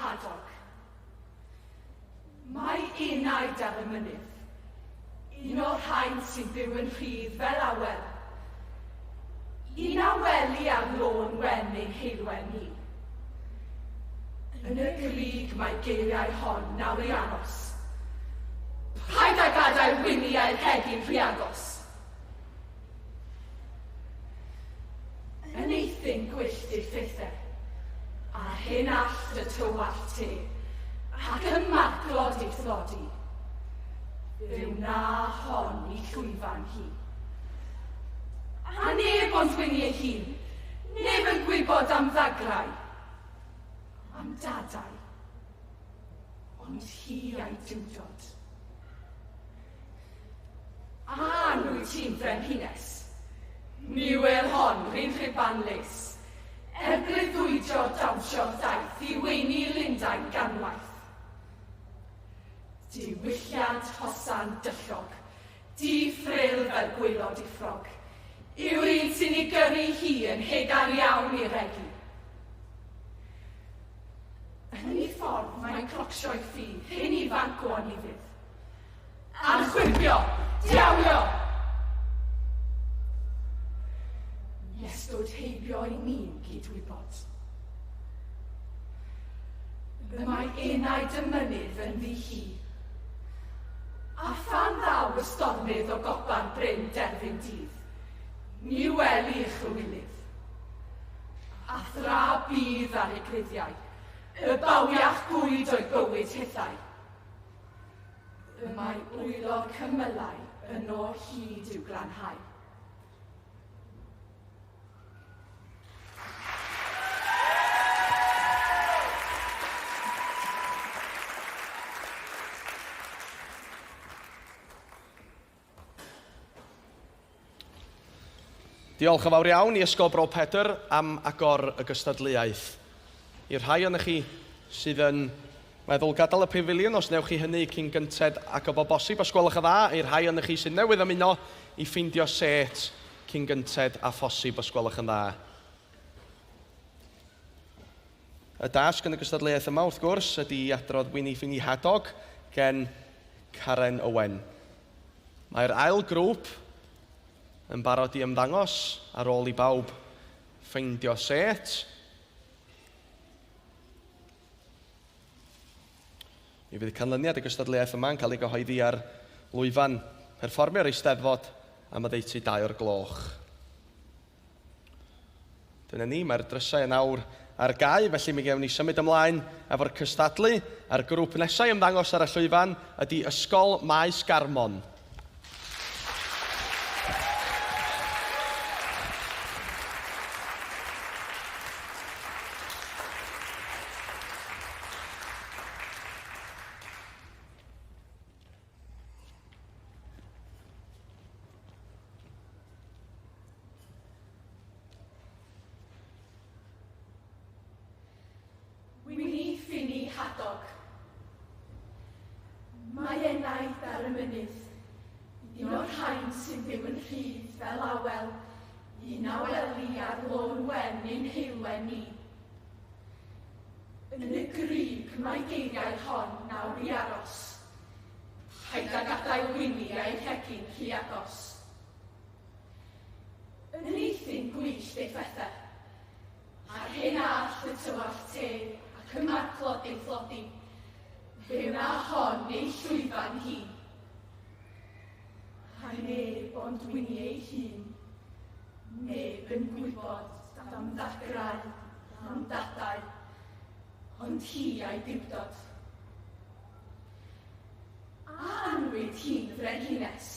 hadog. Mae enaid ar y mynydd, un o'r rhain sy'n byw yn rhydd fel awel. Un aweli ar lôn wen ein heilwen ni. Yn y grig mae geiriau hon nawr i aros. Paid â gadael winiau'r hegin rhy agos. Yn eithin gwyllt i'r ffithau, a hyn allt y tywall te, ac yn marglod i'w thlodi. Fyw na hon i llwyfan hi. A neb ond wyni ei hun, neb yn gwybod am ddagrau, am dadau, ond hi a'i diwdod. A nhw ti'n frenhines, ni wel hon rhywun rhibanlus, breuddwydio dawnsio daith i weini Lundain ganwaith. Diwylliant hosan dyllog, di ffril fel gwylod i ffrog, yw'r un sy'n ei gyrru hi yn hegar iawn i regi. Yn ei ffordd mae'n clocsio'i ffydd, hyn ifanc o anifydd. Anchwibio, diawio! Iestod heibio i ni'n gydwybod. Y mae enaid y mynydd yn ddi hi. A phan ddaw y stormydd o gopa'r bryn derfyn dydd, ni weli eich wylydd. A thra bydd ar ei gryddiau, y bawiach gwyd o'i bywyd hithau. Y mae wylo'r cymylau yn o hyd i'w glanhau. Diolch yn fawr iawn i Ysgol Bro Pedr am agor y gystadleuaeth. I'r rhai o'ch chi sydd yn meddwl gadael y pafiliwn, os newch chi hynny cyn gynted ac o bosib, os gwelwch y dda, i'r rhai o'ch chi sydd newydd ymuno i ffeindio set cyn gynted a phosib, os gwelwch yn dda. Y dasg yn y gystadleuaeth yma, wrth gwrs, ydy adrodd Wini Ffini Hadog gen Karen Owen. Mae'r ail grŵp yn barod i ymddangos ar ôl i bawb ffeindio set. Mi fydd canlyniad y gystadleuaeth yma'n cael ei gyhoeddi ar lwyfan perfformio'r Eisteddfod am y ddeutu 2 o'r gloch. Dyna ni, mae'r drysau yn awr ar gau, felly mi gewn ni symud ymlaen efo'r cystadlu. A'r grŵp nesau ymddangos ar y llwyfan ydy Ysgol Maes Garmon. Wini Ffini Hadog. Mae enaid ar y mynydd, un o'r rhain sy'n byw yn rhydd fel awel, un aweli ar lôn wen ein heilwen ni. Yn y grig mae geiriau hon nawr i aros, paid â gadael wini a'i hegin rhy agos. Yn eithin gwyllt ei phethau, a'r hyn all y tywall te, ac y marclod ei thlodi, fe na hon ei llwyfan hi. A neb ond wini ei hun, neb yn gwybod am ddagrau, am dadau, ond hi a'i diwdod. A anwyd hi'n frenhines,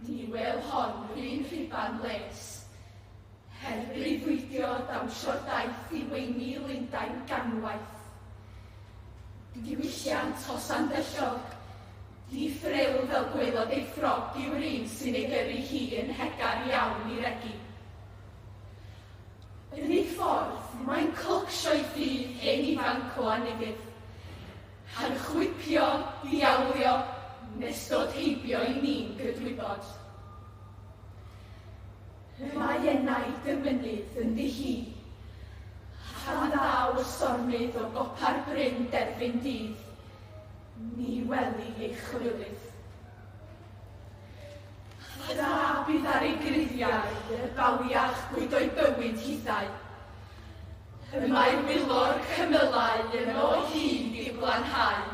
ni wel hon rhywun rhiban les, breuddwydio dawnsio'r daith i weini Lundain ganwaith. Diwylliant hosan dyllog, di ffril fel gwylod ei ffrog yw'r un sy'n ei gyrru hi yn hegar iawn i regi. Yn ei ffordd, mae'n clocsio'i ffydd hen ifanc o anifydd. Anchwipio, diawlio, nes dod heibio i ni'n gydwybod. Mae enaid y mynydd yn ddi hi, a Pan ddaw y stormydd o gopa'r bryn derfyn dydd, ni weli ei chwylydd. Da bydd ar ei gryddiau y bawiach gwyd o'i bywyd hithau. Y mae'r milwr cymylau yn o hyd i blanhau.